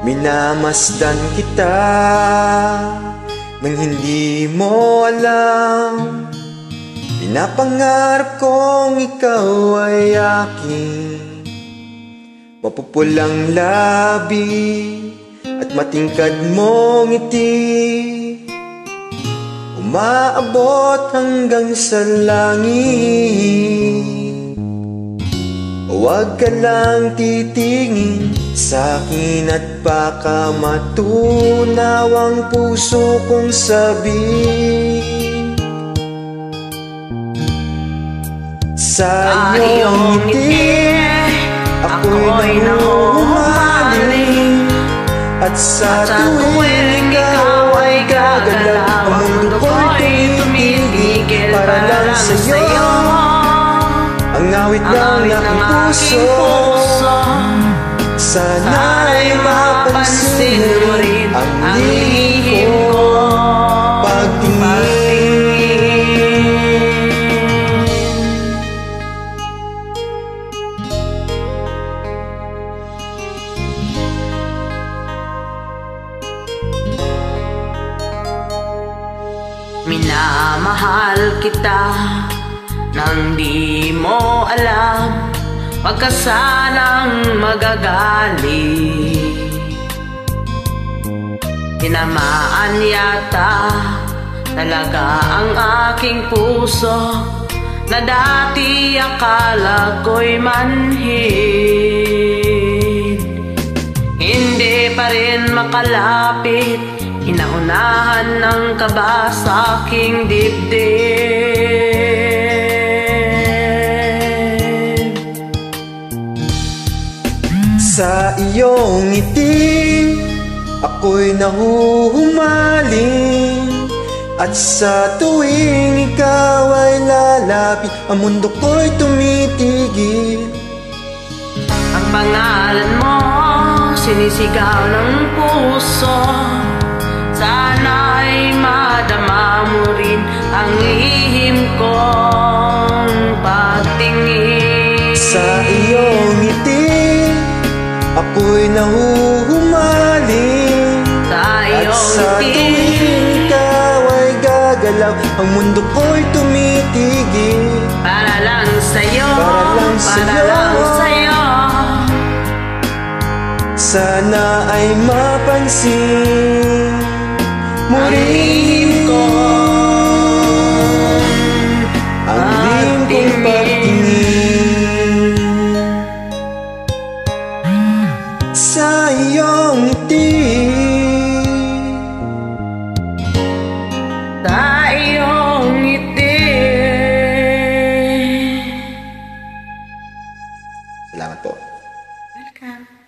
Minamasdan kita nang hindi mo alam. Pinapangarap kong ikaw ay aking mapupulang labi at matingkad mong ngiti, umaabot hanggang sa langit. Huwag ka lang titingin sa'kin at baka matunaw ang puso kong sabik. Sa iyong ngiti ako'y nahuhumaling, at sa tuwing ikaw ay gagalaw, ang mundo ko'y tumigil para lang sa'yo. Ang awit ng aking puso, sana'y mapansin mo rin ang lihim kong pagtingin. Minamahal kita nang di mo alam, wag ka sanang magagalit. Tinamaan yata talaga ang aking puso, na dati akala ko'y manhid. Hindi pa rin makalapit, inaunahan ng kaba sa aking dibdib. Sa iyong ngiti ako'y nahuhumaling, at sa tuwing ikaw ay lalapit, ang mundo ko'y tumitigil. Ang pangalan mo sinisigaw ng puso, sana'y madama mo rin ang lihim kong pagtingin. Sa iyong ngiti ako'y nahuhumaling, at sa tuwing ikaw ay gagalaw, ang mundo ko'y tumitigil. Para lang sa'yo, para lang sa'yo. Sana ay mapansin mo rin ko ang lihim kong pagtingin. Sa iyong ngiti, sa iyong ngiti. Salamat po. Welcome.